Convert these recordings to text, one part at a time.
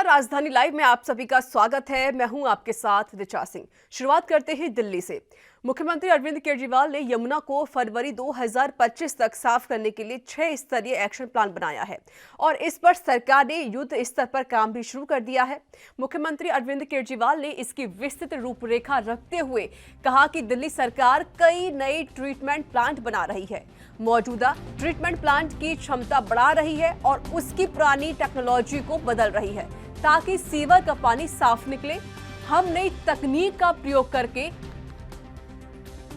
नमस्कार, राजधानी लाइव में आप सभी का स्वागत है। मैं हूं आपके साथ ऋचा सिंह। शुरुआत करते हैं दिल्ली से। मुख्यमंत्री अरविंद केजरीवाल ने यमुना को फरवरी 2025 तक साफ करने के लिए 6 स्तरीय एक्शन प्लान बनाया है और इस पर सरकार ने युद्ध स्तर पर काम भी शुरू कर दिया है। मुख्यमंत्री अरविंद केजरीवाल ने इसकी विस्तृत रूपरेखा रखते हुए कहा कि दिल्ली सरकार कई नए ट्रीटमेंट प्लांट बना रही है, मौजूदा ट्रीटमेंट प्लांट की क्षमता बढ़ा रही है और उसकी पुरानी टेक्नोलॉजी को बदल रही है ताकि सीवर का पानी साफ निकले। हम नई तकनीक का प्रयोग करके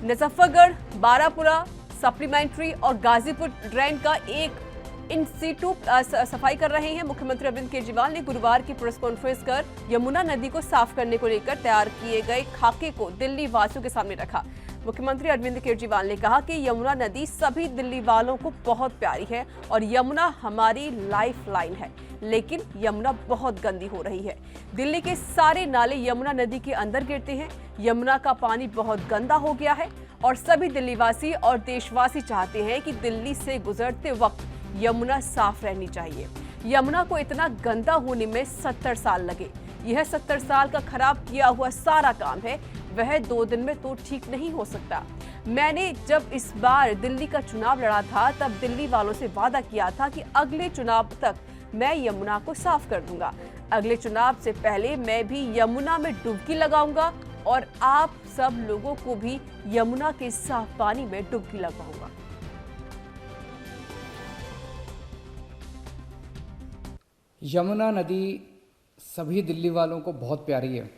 मुजफ्फरगढ़, बारापुरा, सप्लीमेंट्री और गाजीपुर ड्रेन का एक इन सीटू सफाई कर रहे हैं। मुख्यमंत्री अरविंद केजरीवाल ने गुरुवार की प्रेस कॉन्फ्रेंस कर यमुना नदी को साफ करने को लेकर तैयार किए गए खाके को दिल्ली वासियों के सामने रखा। मुख्यमंत्री अरविंद केजरीवाल ने कहा कि यमुना नदी सभी दिल्ली वालों को बहुत प्यारी है और यमुना हमारी लाइफ लाइन है, लेकिन यमुना बहुत गंदी हो रही है। दिल्ली के सारे नाले यमुना नदी के अंदर गिरते हैं। यमुना का पानी बहुत गंदा हो गया है और सभी दिल्लीवासी और देशवासी चाहते हैं कि दिल्ली से गुजरते वक्त यमुना साफ रहनी चाहिए। यमुना को इतना गंदा होने में 70 साल लगे। यह 70 साल का खराब किया हुआ सारा काम है, वह 2 दिन में तो ठीक नहीं हो सकता। मैंने जब इस बार दिल्ली का चुनाव लड़ा था तब दिल्ली वालों से वादा किया था कि अगले चुनाव तक मैं यमुना को साफ कर दूंगा। अगले चुनाव से पहले मैं भी यमुना में डुबकी लगाऊंगा और आप सब लोगों को भी यमुना के साफ पानी में डुबकी लगवाऊंगा। यमुना नदी सभी दिल्ली वालों को बहुत प्यारी है।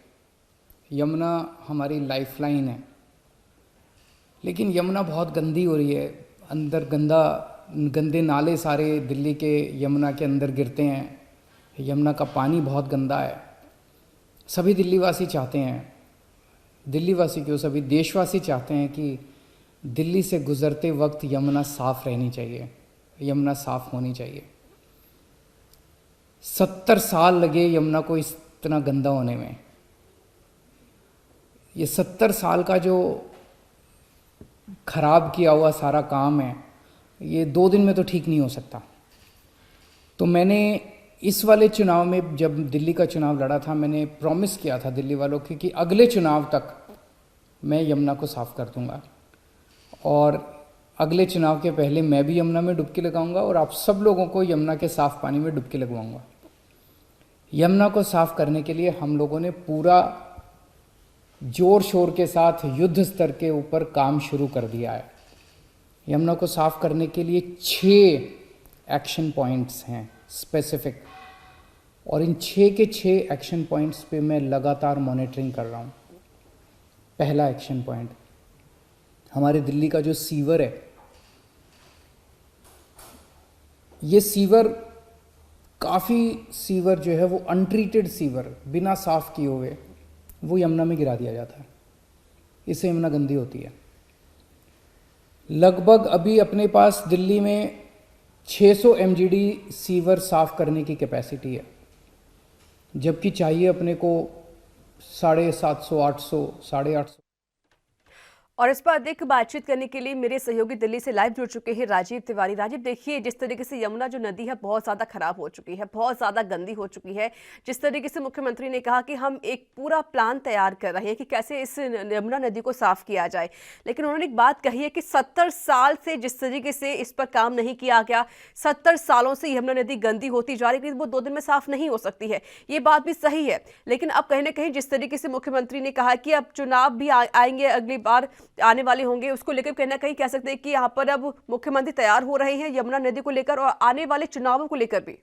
यमुना हमारी लाइफलाइन है, लेकिन यमुना बहुत गंदी हो रही है। अंदर गंदे नाले सारे दिल्ली के यमुना के अंदर गिरते हैं। यमुना का पानी बहुत गंदा है। सभी दिल्लीवासी चाहते हैं, दिल्लीवासी क्यों, सभी देशवासी चाहते हैं कि दिल्ली से गुजरते वक्त यमुना साफ़ रहनी चाहिए, यमुना साफ़ होनी चाहिए। 70 साल लगे यमुना को इतना गंदा होने में। ये 70 साल का जो खराब किया हुआ सारा काम है, ये 2 दिन में तो ठीक नहीं हो सकता। तो मैंने इस वाले चुनाव में, जब दिल्ली का चुनाव लड़ा था, मैंने प्रॉमिस किया था दिल्ली वालों की कि अगले चुनाव तक मैं यमुना को साफ़ कर दूंगा और अगले चुनाव के पहले मैं भी यमुना में डुबकी लगाऊंगा और आप सब लोगों को यमुना के साफ़ पानी में डुबकी लगवाऊंगा। यमुना को साफ़ करने के लिए हम लोगों ने पूरा जोर शोर के साथ युद्ध स्तर के ऊपर काम शुरू कर दिया है। यमुना को साफ़ करने के लिए 6 एक्शन पॉइंट्स हैं स्पेसिफिक, और इन 6 के 6 एक्शन पॉइंट्स पे मैं लगातार मॉनिटरिंग कर रहा हूँ। पहला एक्शन पॉइंट, हमारे दिल्ली का जो सीवर है, ये सीवर काफ़ी सीवर जो है वो अनट्रीटेड सीवर, बिना साफ़ किए हुए वो यमुना में गिरा दिया जाता है। इससे यमुना गंदी होती है। लगभग अभी अपने पास दिल्ली में 600 MGD सीवर साफ़ करने की कैपेसिटी है, जबकि चाहिए अपने को 750, 800, 850। और इस पर अधिक बातचीत करने के लिए मेरे सहयोगी दिल्ली से लाइव जुड़ चुके हैं राजीव तिवारी। राजीव, देखिए जिस तरीके से यमुना जो नदी है बहुत ज़्यादा खराब हो चुकी है, बहुत ज़्यादा गंदी हो चुकी है। जिस तरीके से मुख्यमंत्री ने कहा कि हम एक पूरा प्लान तैयार कर रहे हैं कि कैसे इस यमुना नदी को साफ किया जाए, लेकिन उन्होंने एक बात कही है कि 70 साल से जिस तरीके से इस पर काम नहीं किया गया, 70 सालों से यमुना नदी गंदी होती जा रही है, वो 2 दिन में साफ नहीं हो सकती है। ये बात भी सही है, लेकिन अब कहीं ना कहीं जिस तरीके से मुख्यमंत्री ने कहा कि अब चुनाव भी आएंगे, अगली बार आने वाले होंगे, उसको लेकर कहीं ना कहीं कह सकते हैं कि यहाँ पर अब मुख्यमंत्री तैयार हो रहे हैं यमुना नदी को लेकर और आने वाले चुनावों को लेकर भी।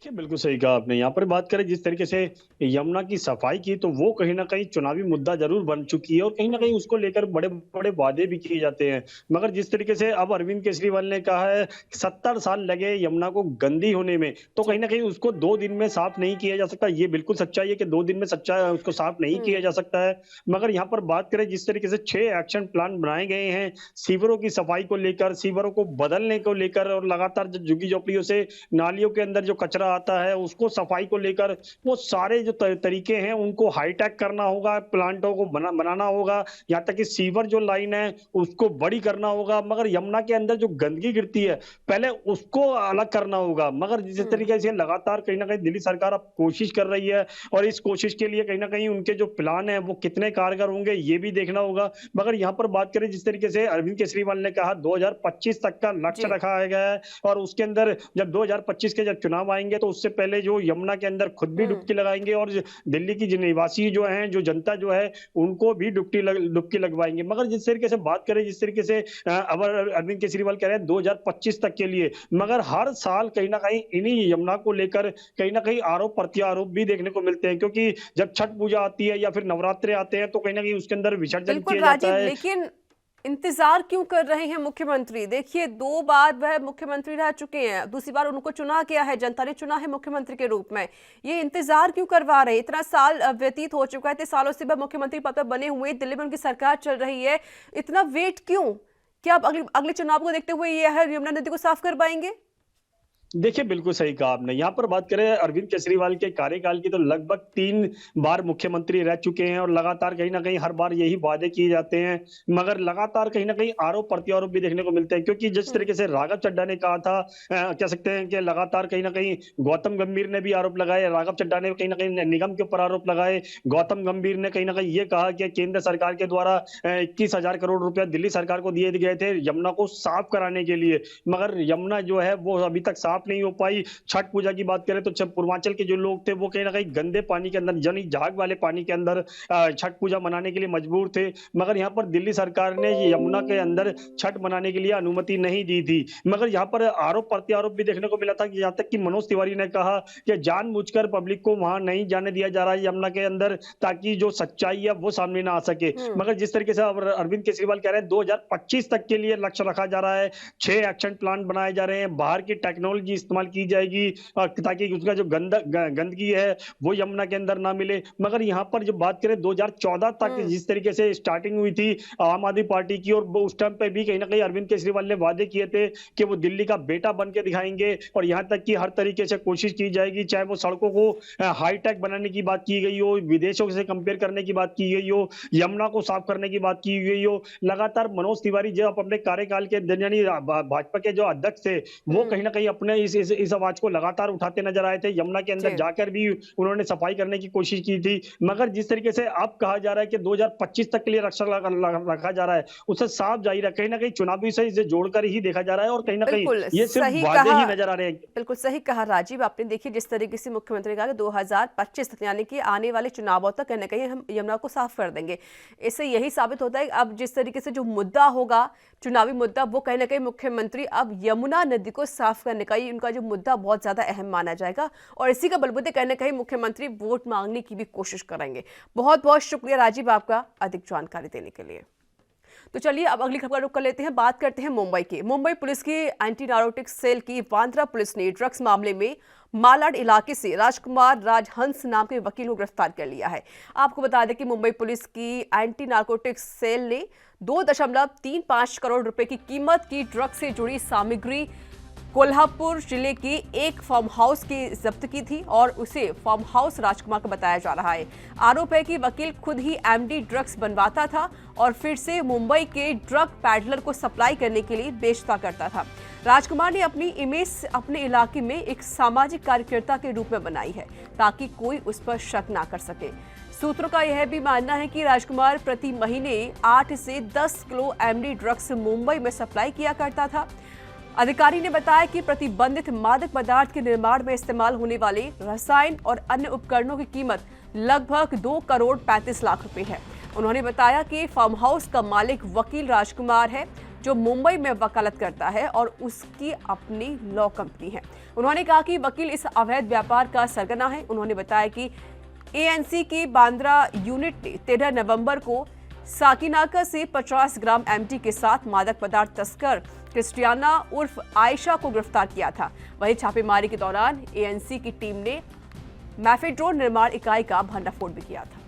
बिल्कुल सही कहा आपने। यहाँ पर बात करें जिस तरीके से यमुना की सफाई की, तो वो कहीं ना कहीं चुनावी मुद्दा जरूर बन चुकी है और कहीं ना कहीं उसको लेकर बड़े बड़े वादे भी किए जाते हैं। मगर जिस तरीके से अब अरविंद केजरीवाल ने कहा है 70 साल लगे यमुना को गंदी होने में, तो कहीं ना कहीं उसको 2 दिन में साफ नहीं किया जा सकता। ये बिल्कुल सच्चाई है कि 2 दिन में उसको साफ नहीं किया जा सकता है। मगर यहाँ पर बात करें जिस तरीके से 6 एक्शन प्लान बनाए गए हैं सीवरों की सफाई को लेकर, सीवरों को बदलने को लेकर, और लगातार झुग्गी झोपड़ियों से नालियों के अंदर जो कचरा आता है उसको सफाई को लेकर वो सारे जो तरीके हैं उनको हाईटेक करना होगा, प्लांटों को बनाना होगा, यहाँ तक कि सीवर जो लाइन है उसको बड़ी करना होगा। मगर यमुना के अंदर जो गंदगी गिरती है पहले उसको अलग करना होगा। मगर जिस तरीके से लगातार कहीं ना कहीं दिल्ली सरकार अब कोशिश कर रही है और इस कोशिश के लिए कहीं ना कहीं उनके जो प्लान है वो कितने कारगर होंगे ये भी देखना होगा। मगर यहाँ पर बात करें जिस तरीके से अरविंद केजरीवाल ने कहा 2025 तक का लक्ष्य जी। रखा गया है और उसके अंदर जब 2025 के जब चुनाव आएंगे तो उससे पहले जो यमुना के अंदर खुद भी डुबकी लगाएंगे और दिल्ली की जो निवासी जो हैं जो जनता जो है उनको भी डुबकी लगवाएंगे। मगर जिस तरीके से बात करें जिस तरीके से अब अरविंद केजरीवाल कह रहे हैं 2025 तक के लिए, मगर हर साल कहीं ना कहीं इन्हीं यमुना को लेकर कहीं ना कहीं आरोप प्रत्यारोप भी देखने को मिलते हैं, क्योंकि जब छठ पूजा आती है या फिर नवरात्रे आते हैं तो कहीं ना कहीं उसके अंदर विसर्जन बिल्कुल किया जाता राजीव, है। लेकिन इंतजार क्यों कर रहे हैं मुख्यमंत्री? देखिए 2 बार वह मुख्यमंत्री रह चुके हैं, दूसरी बार उनको चुना गया है, जनता ने चुना है मुख्यमंत्री के रूप में। ये इंतजार क्यों करवा रहे हैं? इतना साल व्यतीत हो चुका है, इतने सालों से वह मुख्यमंत्री पद पर बने हुए, दिल्ली में उनकी सरकार चल रही है, इतना वेट क्यों? क्या अब अगले चुनाव को देखते हुए ये है यमुना नदी को साफ कर पाएंगे? देखिए बिल्कुल सही कहा आपने। यहाँ पर बात करें अरविंद केजरीवाल के कार्यकाल की तो लगभग 3 बार मुख्यमंत्री रह चुके हैं और लगातार कहीं ना कहीं हर बार यही वादे किए जाते हैं, मगर लगातार कहीं ना कहीं आरोप प्रत्यारोप भी देखने को मिलते हैं। क्योंकि जिस तरीके से राघव चड्ढा ने कहा था, कह सकते हैं कि लगातार कहीं ना कहीं गौतम गंभीर ने भी आरोप लगाए, राघव चड्ढा ने कहीं ना कहीं निगम के ऊपर आरोप लगाए, गौतम गंभीर ने कहीं ना कहीं ये कहा कि केंद्र सरकार के द्वारा 21,000 करोड़ रुपया दिल्ली सरकार को दिए गए थे यमुना को साफ कराने के लिए, मगर यमुना जो है वो अभी तक साफ नहीं हो पाई। छठ पूजा की बात करें तो पूर्वांचल के जो लोग थे वो कहीं ना कहीं गंदे पानी के अंदर यानी झाग वाले पानी के अंदर छठ पूजा मनाने के लिए मजबूर थे, मगर यहाँ पर दिल्ली सरकार ने यमुना के अंदर छठ मनाने के लिए अनुमति नहीं दी थी। मगर यहाँ पर आरोप प्रत्यारोप भी देखने को मिला था कि यहाँ तक कि मनोज तिवारी ने कहा कि जानबूझकर पब्लिक को वहां नहीं जाने दिया जा रहा है यमुना के अंदर, ताकि जो सच्चाई है वो सामने ना आ सके। मगर जिस तरीके से अरविंद केजरीवाल कह रहे हैं 2025 तक के लिए लक्ष्य रखा जा रहा है, 6 एक्शन प्लान बनाए जा रहे हैं, बाहर की टेक्नोलॉजी इस्तेमाल की जाएगी ताकि उसका जो गंदगी है वो यमुना के अंदर ना मिले। मगर यहाँ पर जो बात करें 2014 तक जिस तरीके से स्टार्टिंग हुई थी आम आदमी पार्टी की, और उस टाइम पे भी कहीं ना कहीं अरविंद केजरीवाल ने वादे किए थे कि वो दिल्ली का बेटा बन के दिखाएंगे और यहाँ तक कि हर तरीके से कोशिश की जाएगी, चाहे वो सड़कों को हाईटेक बनाने की बात की गई हो, विदेशों से कंपेयर करने की बात की गई हो, यमुना को साफ करने की बात की गई हो। लगातार मनोज तिवारी जब अपने कार्यकाल के यानी भाजपा के जो अध्यक्ष थे वो कहीं ना कहीं अपने इस आवाज को लगातार उठाते नजर आए थे, यमुना के अंदर जाकर भी उन्होंने सफाई करने की कोशिश की थी। मगर जिस तरीके से अब कहा जा रहा है कि 2025 तक के लिए रखा जा रहा है, उससे साफ जाहिर है कहीं ना कहीं चुनावी से इसे जोड़कर ही देखा जा रहा है और कहीं ना कहीं ये सिर्फ वादे ही नजर आ रहे हैं। बिल्कुल सही कहा राजीव आपने। देखिए जिस तरीके से मुख्यमंत्री कहा कि 2025 तक यानी कि आने वाले चुनावों तक कहीं ना कहीं हम यमुना को साफ कर देंगे, इससे यही साबित होता है अब जिस तरीके से जो मुद्दा होगा चुनावी मुद्दा वो कहीं ना कहीं मुख्यमंत्री अब यमुना नदी को साफ करने का ही उनका जो मुद्दा बहुत ज्यादा अहम माना जाएगा और इसी का बलबूते कहीं ना कहीं मुख्यमंत्री वोट मांगने की भी कोशिश करेंगे। बहुत बहुत शुक्रिया राजीव आपका अधिक जानकारी देने के लिए। तो चलिए अब अगली खबर का रुख कर लेते हैं, बात करते हैं मुंबई की। मुंबई पुलिस की एंटी नारकोटिक्स सेल की बांद्रा पुलिस ने ड्रग्स मामले में मालाड इलाके से राजकुमार राजहंस नाम के वकील को गिरफ्तार कर लिया है। आपको बता दें कि मुंबई पुलिस की एंटी नारकोटिक्स सेल ने 2.35 करोड़ रुपए की कीमत की ड्रग्स से जुड़ी सामग्री कोल्हापुर जिले के एक फार्म हाउस की जब्त की थी और उसे फार्म हाउस राजकुमार का बताया जा रहा है। आरोप है कि वकील खुद ही एमडी ड्रग्स बनवाता था और फिर से मुंबई के ड्रग पैडलर को सप्लाई करने के लिए बेचता करता था। राजकुमार ने अपनी इमेज अपने इलाके में एक सामाजिक कार्यकर्ता के रूप में बनाई है ताकि कोई उस पर शक ना कर सके। सूत्रों का यह भी मानना है कि राजकुमार प्रति महीने 8 से 10 किलो एमडी ड्रग्स मुंबई में सप्लाई किया करता था। अधिकारी ने बताया कि प्रतिबंधित मादक पदार्थ के निर्माण में इस्तेमाल होने वाले रसायन और अन्य उपकरणों की कीमत लगभग 2 करोड़ 35 लाख रुपए है। उन्होंने बताया कि फार्म हाउस का मालिक वकील राजकुमार है जो मुंबई में वकालत करता है और उसकी अपनी लॉ कंपनी है। उन्होंने कहा कि वकील इस अवैध व्यापार का सरगना है। उन्होंने बताया कि एएनसी की बांद्रा यूनिट ने 13 नवंबर को साकिनाका से 50 ग्राम एमडी के साथ मादक पदार्थ तस्कर क्रिस्टियाना उर्फ आयशा को गिरफ्तार किया था। वहीं छापेमारी के दौरान एएनसी की टीम ने मैफेड्रोन निर्माण इकाई का भंडाफोड़ भी किया था।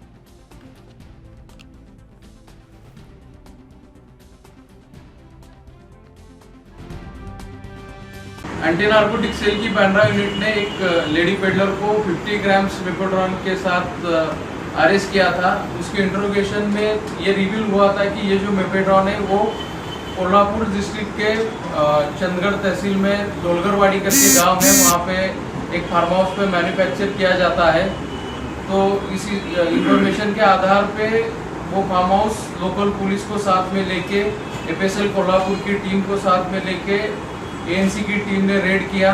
एंटी नार्कोटिक सेल की बांद्रा यूनिट ने एक लेडी पेडलर को 50 ग्राम्स मेपेड्रॉन के साथ अरेस्ट किया था। उसके इंट्रोगेशन में ये रिवील हुआ था कि ये जो मेपेड्रॉन है वो कोल्हापुर डिस्ट्रिक्ट के चंदगढ़ तहसील में दोलगरवाड़ी करके गांव है, वहाँ पे एक फार्म हाउस पे मैन्युफैक्चर किया जाता है। तो इसी इंफॉर्मेशन के आधार पे वो फार्म हाउस लोकल पुलिस को साथ में लेके एफएसएल कोल्हापुर की टीम को साथ में लेके एएनसी की टीम ने रेड किया।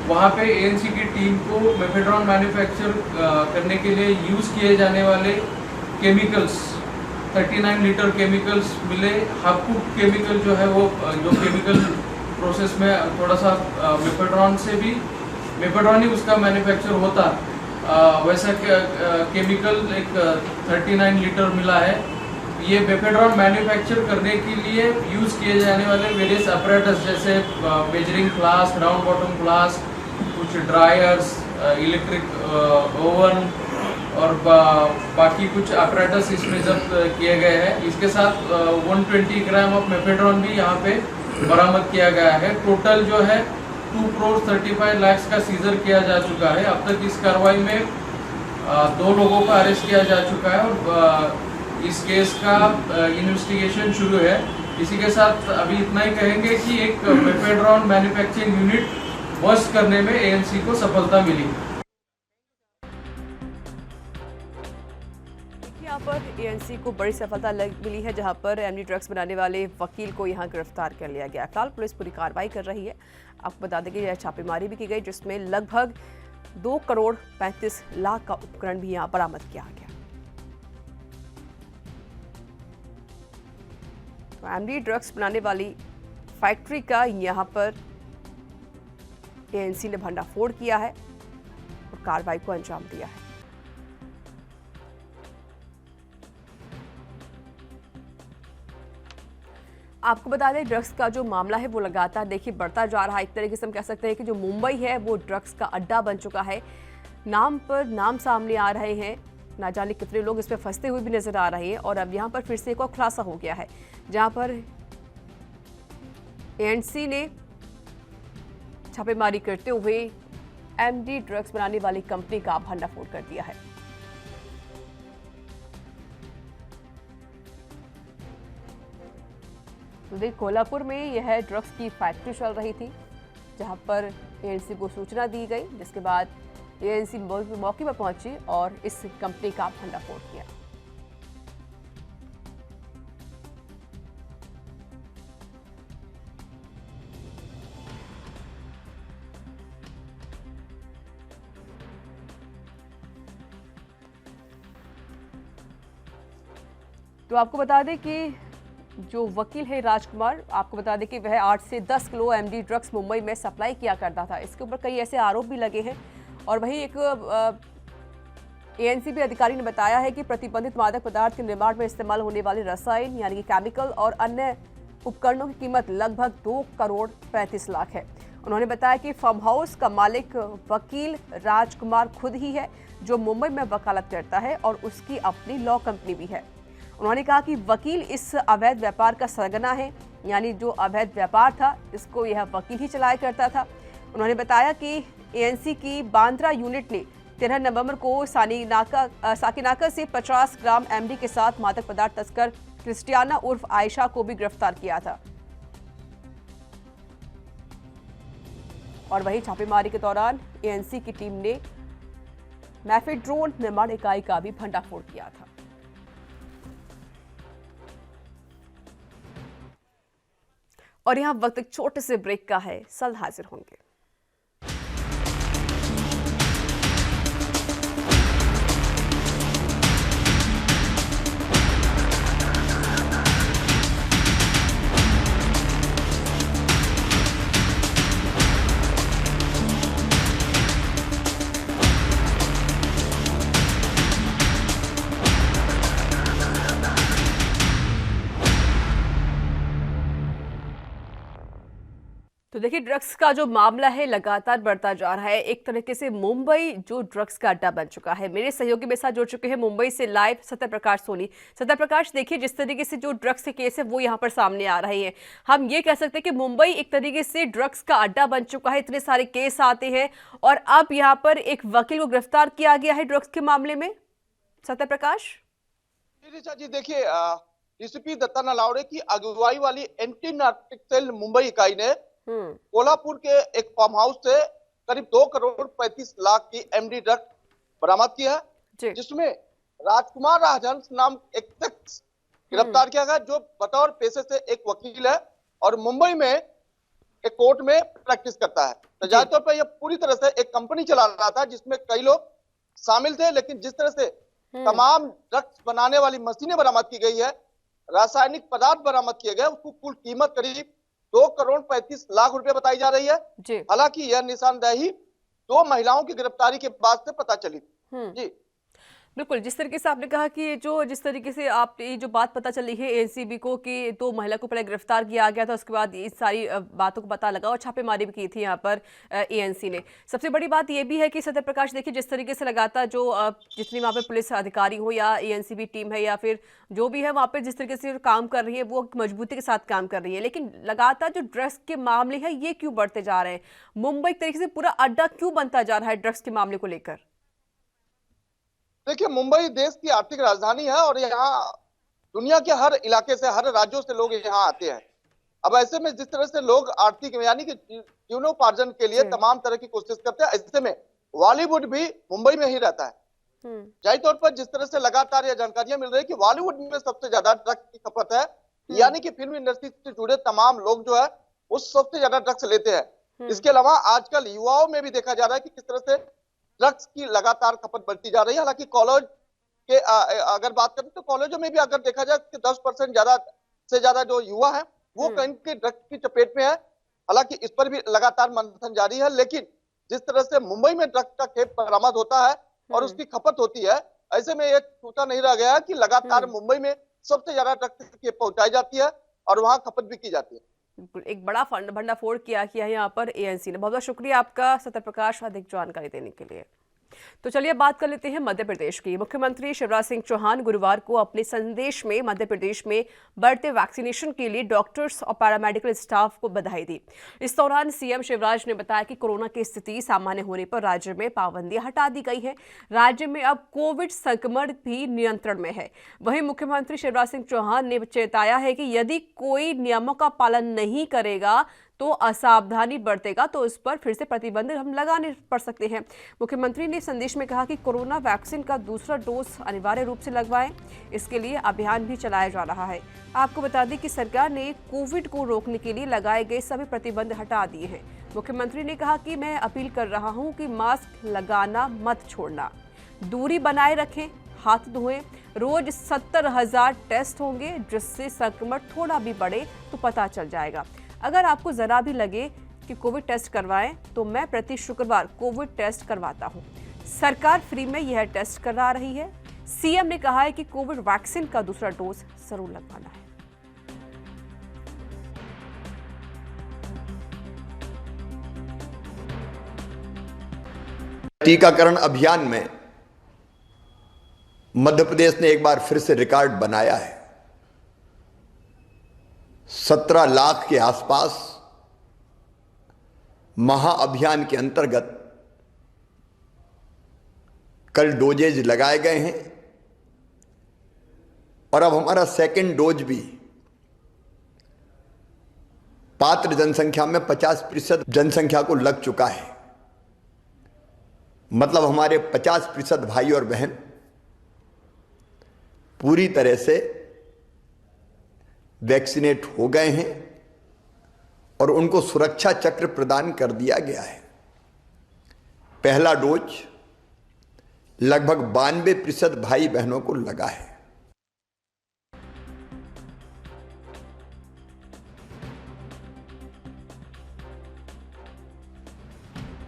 वहाँ पे एएनसी की टीम को मेफेड्रॉन मैन्युफैक्चर करने के लिए यूज़ किए जाने वाले केमिकल्स 39 लीटर केमिकल्स मिले। हाफकुक केमिकल जो है वो जो केमिकल प्रोसेस में थोड़ा सा मेफेड्रॉन से भी मेफेड्रॉन ही उसका मैन्युफैक्चर होता, वैसा केमिकल एक 39 लीटर मिला है। ये मेफेड्रॉन मैन्युफैक्चर करने के लिए यूज़ किए जाने वाले वेरियस अपरेटस जैसे measuring flask, round bottom flask, कुछ ड्रायर्स, इलेक्ट्रिक ओवन और बाकी कुछ अपरेटस इसमें जब्त किए गए हैं। इसके साथ 120 ग्राम ऑफ मेफेड्रॉन भी यहाँ पे बरामद किया गया है। टोटल जो है 2 करोड़ 35 लाख का सीजर किया जा चुका है। अब तक इस कार्रवाई में 2 लोगों को अरेस्ट किया जा चुका है और इस केस का इन्वेस्टिगेशन शुरू है। इसी के साथ अभी इतना ही कहेंगे कि एक मेफेड्रॉन मैन्युफैक्चरिंग यूनिट बस्ट करने में एएनसी को सफलता मिली। यहाँ पर एएनसी को बड़ी सफलता मिली है, जहां पर एमडी ड्रग्स बनाने वाले वकील को यहां गिरफ्तार कर लिया गया। फिलहाल पुलिस पूरी कार्रवाई कर रही है। आपको बता दें कि यह छापेमारी भी की गई, जिसमें लगभग 2 करोड़ 35 लाख का उपकरण भी यहां बरामद किया गया। तो एमडी ड्रग्स बनाने वाली फैक्ट्री का यहां पर एएनसी ने भंडाफोड़ किया है और कार्रवाई को अंजाम दिया है। आपको बता दें, ड्रग्स का जो मामला है वो लगातार देखिए बढ़ता जा रहा है। एक तरीके से हम कह सकते हैं कि जो मुंबई है वो ड्रग्स का अड्डा बन चुका है। नाम पर नाम सामने आ रहे हैं, ना जाने कितने लोग इसमें फंसते हुए भी नजर आ रहे हैं। और अब यहाँ पर फिर से एक और खुलासा हो गया है, जहाँ पर एएनसी ने छापेमारी करते हुए एमडी ड्रग्स बनाने वाली कंपनी का भंडाफोड़ कर दिया है। तो देख, कोल्हापुर में यह ड्रग्स की फैक्ट्री चल रही थी, जहां पर एएनसी को सूचना दी गई, जिसके बाद एएनसी मौके पर पहुंची और इस कंपनी का भंडाफोड़ किया। तो आपको बता दें कि जो वकील है राजकुमार, आपको बता दें कि वह 8 से 10 किलो एमडी ड्रग्स मुंबई में सप्लाई किया करता था। इसके ऊपर कई ऐसे आरोप भी लगे हैं। और वहीं एक एएनसीबी अधिकारी ने बताया है कि प्रतिबंधित मादक पदार्थ के निर्माण में इस्तेमाल होने वाले रसायन यानी कि केमिकल और अन्य उपकरणों की कीमत लगभग 2 करोड़ 35 लाख है। उन्होंने बताया कि फार्म हाउस का मालिक वकील राजकुमार खुद ही है, जो मुंबई में वकालत करता है और उसकी अपनी लॉ कंपनी भी है। उन्होंने कहा कि वकील इस अवैध व्यापार का सरगना है, यानी जो अवैध व्यापार था इसको यह वकील ही चलाया करता था। उन्होंने बताया कि एएनसी की बांद्रा यूनिट ने 13 नवंबर को साकीनाका से 50 ग्राम एमडी के साथ मादक पदार्थ तस्कर क्रिस्टियाना उर्फ आयशा को भी गिरफ्तार किया था। और वही छापेमारी के दौरान एएनसी की टीम ने मैफेड्रोन निर्माण इकाई का भी भंडाफोड़ किया था। और यहां वक्त एक छोटे से ब्रेक का है, जल्द हाजिर होंगे। तो देखिए, ड्रग्स का जो मामला है लगातार बढ़ता जा रहा है। एक तरीके से मुंबई जो ड्रग्स का अड्डा बन चुका है। मेरे सहयोगी मेरे साथ जुड़ चुके हैं मुंबई से लाइव सत्य प्रकाश सोनी। सत्य प्रकाश, देखिए जिस तरीके से जो ड्रग्स के केस है वो यहाँ पर सामने आ रहे हैं, हम ये कह सकते हैं कि मुंबई एक तरीके से ड्रग्स का अड्डा बन चुका है। इतने सारे केस आते हैं और अब यहाँ पर एक वकील को गिरफ्तार किया गया है ड्रग्स के मामले में। सत्य प्रकाश जी, देखिए डीसीपी दत्ता नलावड़े की अगुवाई वाली एंटी नार्कोटिक सेल मुंबई इकाई ने कोल्हापुर के एक फार्म हाउस से करीब 2 करोड़ 35 लाख की एमडी ड्रग बरामद की है, जिसमें राजकुमार राजहंस नाम एक शख्स गिरफ्तार किया गया, जो बतौर पेशे से एक वकील है और मुंबई में एक कोर्ट में प्रैक्टिस करता है। तो जाहिर तौर पर यह पूरी तरह से एक कंपनी चला रहा था जिसमें कई लोग शामिल थे, लेकिन जिस तरह से तमाम ड्रग्स बनाने वाली मशीनें बरामद की गई है, रासायनिक पदार्थ बरामद किए गए, उसको कुल कीमत करीब 2 करोड़ 35 लाख रुपए बताई जा रही है। हालांकि यह निशानदेही 2 महिलाओं की गिरफ्तारी के बाद से पता चली। जी बिल्कुल, जिस तरीके से आपने कहा कि जिस तरीके से आप ये जो बात पता चली है एनसीबी को कि 2 महिला को पहले गिरफ्तार किया गया था, उसके बाद इस सारी बातों को पता लगा और छापेमारी भी की थी यहाँ पर एएनसी ने। सबसे बड़ी बात ये भी है कि सत्य प्रकाश, देखिए जिस तरीके से लगातार जो जितनी वहाँ पे पुलिस अधिकारी हो या एएनसीबी टीम है या फिर जो भी है वहाँ पर जिस तरीके से काम कर रही है वो मजबूती के साथ काम कर रही है, लेकिन लगातार जो ड्रग्स के मामले हैं ये क्यों बढ़ते जा रहे हैं? मुंबई एक तरीके से पूरा अड्डा क्यों बनता जा रहा है ड्रग्स के मामले को लेकर? देखिए, मुंबई देश की आर्थिक राजधानी है और यहाँ दुनिया के हर इलाके से, हर राज्यों से लोग यहाँ आते हैं। अब ऐसे में जिस तरह से लोग आर्थिक यानी कि जीवनोपार्जन के लिए तमाम तरह की कोशिश करते हैं, ऐसे में बॉलीवुड भी मुंबई में ही रहता है। जाहिर तौर पर जिस तरह से लगातार यह जानकारियां मिल रही है कि बॉलीवुड में सबसे ज्यादा ड्रग्स की खपत है, यानी कि फिल्म इंडस्ट्री से जुड़े तमाम लोग जो है वो सबसे ज्यादा ड्रग्स लेते हैं। इसके अलावा आजकल युवाओं में भी देखा जा रहा है कि किस तरह से ड्रग्स की लगातार खपत बढ़ती जा रही है। हालांकि कॉलेज के अगर बात करें तो कॉलेजों में भी अगर देखा जाए कि 10% ज्यादा से ज्यादा जो युवा है वो कहीं के ड्रग्स की चपेट में है। हालांकि इस पर भी लगातार मंथन जारी है, लेकिन जिस तरह से मुंबई में ड्रग्स का खेप बरामद होता है और उसकी खपत होती है, ऐसे में ये छूटा नहीं रह गया कि लगातार मुंबई में सबसे ज्यादा ड्रग्स की खेप पहुंचाई जाती है और वहां खपत भी की जाती है। बिल्कुल, एक बड़ा भंडाफोड़ किया है यहाँ पर एएनसी ने। बहुत बहुत शुक्रिया आपका सत्य प्रकाश अधिक जानकारी देने के लिए। तो चलिए बात कर लेते हैं मध्य प्रदेश की। मुख्यमंत्री शिवराज सिंह चौहान गुरुवार को अपने संदेश में मध्य प्रदेश में बढ़ते वैक्सीनेशन के लिए डॉक्टर्स और पैरामेडिकल स्टाफ को बधाई दी। इस दौरान सीएम शिवराज ने बताया कि कोरोना की स्थिति सामान्य होने पर राज्य में पाबंदियां हटा दी गई हैं। राज्य में अब कोविड संक्रमण भी नियंत्रण में है। वहीं मुख्यमंत्री शिवराज सिंह चौहान ने चेताया है कि यदि कोई नियमों का पालन नहीं करेगा तो असावधानी बरतेगा तो इस पर फिर से प्रतिबंध हम लगाने पड़ सकते हैं। मुख्यमंत्री ने संदेश में कहा कि कोरोना वैक्सीन का दूसरा डोज अनिवार्य रूप से लगवाएं। इसके लिए अभियान भी चलाया जा रहा है। आपको बता दें कि सरकार ने कोविड को रोकने के लिए लगाए गए सभी प्रतिबंध हटा दिए हैं। मुख्यमंत्री ने कहा कि मैं अपील कर रहा हूं कि मास्क लगाना मत छोड़ना, दूरी बनाए रखें, हाथ धोएं। रोज 70,000 टेस्ट होंगे, जिससे संक्रमण थोड़ा भी बढ़े तो पता चल जाएगा। अगर आपको जरा भी लगे कि कोविड टेस्ट करवाएं तो मैं प्रति शुक्रवार कोविड टेस्ट करवाता हूं। सरकार फ्री में यह टेस्ट करा रही है। सीएम ने कहा है कि कोविड वैक्सीन का दूसरा डोज जरूर लगवाना है। टीकाकरण अभियान में मध्य प्रदेश ने एक बार फिर से रिकॉर्ड बनाया है। 17 लाख के आसपास महाअभियान के अंतर्गत कल डोजेज लगाए गए हैं और अब हमारा सेकेंड डोज भी पात्र जनसंख्या में 50% जनसंख्या को लग चुका है। मतलब हमारे 50% भाई और बहन पूरी तरह से वैक्सीनेट हो गए हैं और उनको सुरक्षा चक्र प्रदान कर दिया गया है। पहला डोज लगभग 92% भाई बहनों को लगा है।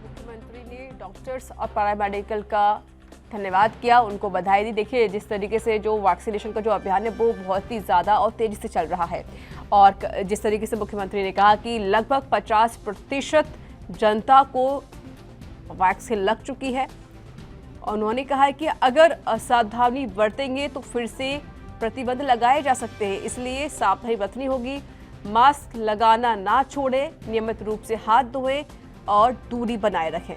मुख्यमंत्री ने डॉक्टर्स और पैरामेडिकल का धन्यवाद किया, उनको बधाई दी। देखिए जिस तरीके से जो वैक्सीनेशन का जो अभियान है वो बहुत ही ज़्यादा और तेज़ी से चल रहा है और जिस तरीके से मुख्यमंत्री ने कहा कि लगभग 50% जनता को वैक्सीन लग चुकी है। उन्होंने कहा है कि अगर असावधानी बरतेंगे तो फिर से प्रतिबंध लगाए जा सकते हैं, इसलिए सावधानी बरतनी होगी। मास्क लगाना ना छोड़ें, नियमित रूप से हाथ धोएं और दूरी बनाए रखें।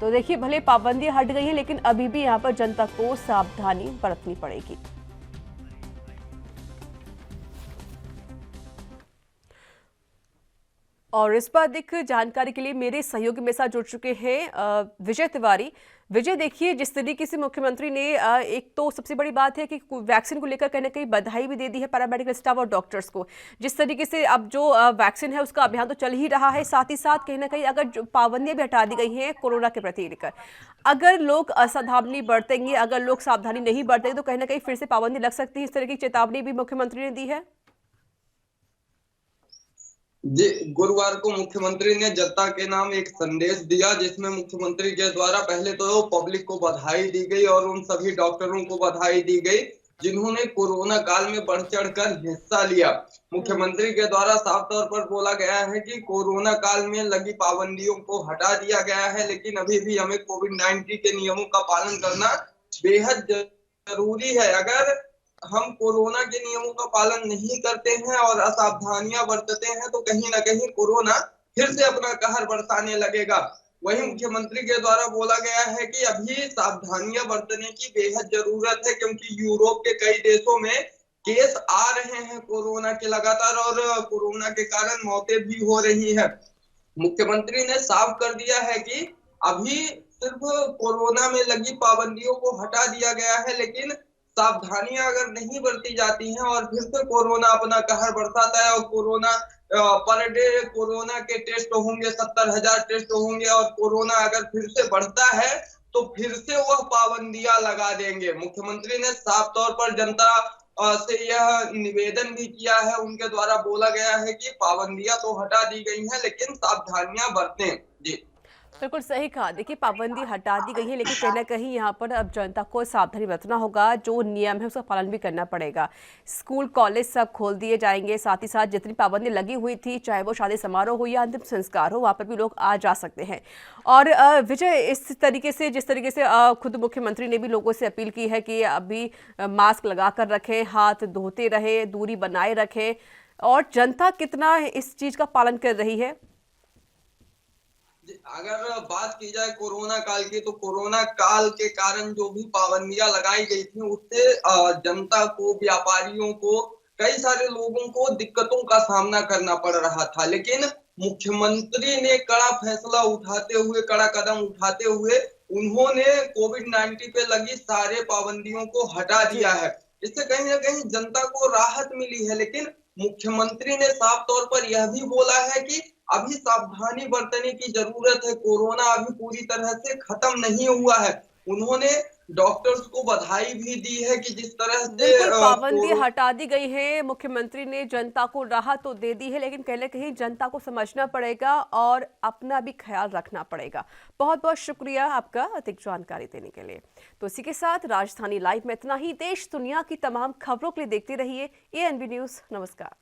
तो देखिए, भले पाबंदियां हट गई हैं, लेकिन अभी भी यहां पर जनता को सावधानी बरतनी पड़ेगी। और इस पर अधिक जानकारी के लिए मेरे सहयोगी मेरे साथ जुड़ चुके हैं विजय तिवारी। विजय, देखिए, जिस तरीके से मुख्यमंत्री ने एक तो सबसे बड़ी बात है कि वैक्सीन को लेकर कहीं ना कहीं बधाई भी दे दी है पैरामेडिकल स्टाफ और डॉक्टर्स को। जिस तरीके से अब जो वैक्सीन है उसका अभियान तो चल ही रहा है, साथ ही साथ कहीं ना कहीं अगर जो पाबंदियां भी हटा दी गई हैं कोरोना के प्रति लेकर, अगर लोग असावधानी बरतेंगे, अगर लोग सावधानी नहीं बरतेंगे तो कहीं ना कहीं फिर से पाबंदी लग सकती है। इस तरह की चेतावनी भी मुख्यमंत्री ने दी है। जी, गुरुवार को मुख्यमंत्री ने जनता के नाम एक संदेश दिया, जिसमें मुख्यमंत्री के द्वारा पहले तो पब्लिक को बधाई दी गई और उन सभी डॉक्टरों को बधाई दी गई जिन्होंने कोरोना काल में बढ़ चढ़कर हिस्सा लिया। मुख्यमंत्री के द्वारा साफ तौर पर बोला गया है कि कोरोना काल में लगी पाबंदियों को हटा दिया गया है, लेकिन अभी भी हमें कोविड-19 के नियमों का पालन करना बेहद जरूरी है। अगर हम कोरोना के नियमों का पालन नहीं करते हैं और असावधानियां बरतते हैं तो कहीं ना कहीं कोरोना फिर से अपना कहर बरसाने लगेगा। वहीं मुख्यमंत्री के द्वारा बोला गया है कि अभी सावधानियां बरतने की बेहद जरूरत है, क्योंकि यूरोप के कई देशों में केस आ रहे हैं कोरोना के लगातार और कोरोना के कारण मौतें भी हो रही है। मुख्यमंत्री ने साफ कर दिया है कि अभी सिर्फ कोरोना में लगी पाबंदियों को हटा दिया गया है, लेकिन सावधानियां अगर नहीं बरती जाती हैं और फिर से कोरोना अपना कहर बरसाता है और कोरोना पर डे कोरोना के टेस्ट होंगे 70,000 टेस्ट होंगे और कोरोना अगर फिर से बढ़ता है तो फिर से वह पाबंदियां लगा देंगे। मुख्यमंत्री ने साफ तौर पर जनता से यह निवेदन भी किया है, उनके द्वारा बोला गया है कि पाबंदियां तो हटा दी गई हैं लेकिन सावधानियां बरतें। जी, बिल्कुल सही कहा। देखिए, पाबंदी हटा दी गई है, लेकिन कहीं ना कहीं यहाँ पर अब जनता को सावधानी बरतना होगा। जो नियम है उसका पालन भी करना पड़ेगा। स्कूल कॉलेज सब खोल दिए जाएंगे, साथ ही साथ जितनी पाबंदी लगी हुई थी, चाहे वो शादी समारोह हो या अंतिम संस्कार हो, वहाँ पर भी लोग आ जा सकते हैं। और विजय, इस तरीके से जिस तरीके से खुद मुख्यमंत्री ने भी लोगों से अपील की है कि अभी मास्क लगा कर रखें, हाथ धोते रहे, दूरी बनाए रखें, और जनता कितना इस चीज का पालन कर रही है? अगर बात की जाए कोरोना काल की, तो कोरोना काल के कारण जो भी पाबंदियां लगाई गई थी उससे जनता को, व्यापारियों को, कई सारे लोगों को दिक्कतों का सामना करना पड़ रहा था। लेकिन मुख्यमंत्री ने कड़ा फैसला उठाते हुए, कड़ा कदम उठाते हुए उन्होंने कोविड-19 पे लगी सारे पाबंदियों को हटा दिया है। इससे कहीं ना कहीं जनता को राहत मिली है। लेकिन मुख्यमंत्री ने साफ तौर पर यह भी बोला है कि अभी सावधानी बरतने की जरूरत है, कोरोना अभी पूरी तरह से खत्म नहीं हुआ है। उन्होंने डॉक्टर्स को बधाई भी दी है कि जिस तरह से पाबंदी हटा दी गई है, मुख्यमंत्री ने जनता को राहत तो दे दी है, लेकिन कहीं ना कहीं जनता को समझना पड़ेगा और अपना भी ख्याल रखना पड़ेगा। बहुत बहुत शुक्रिया आपका अधिक जानकारी देने के लिए। तो इसी के साथ राजधानी लाइव में इतना ही। देश दुनिया की तमाम खबरों के लिए देखते रहिए ANB न्यूज़। नमस्कार।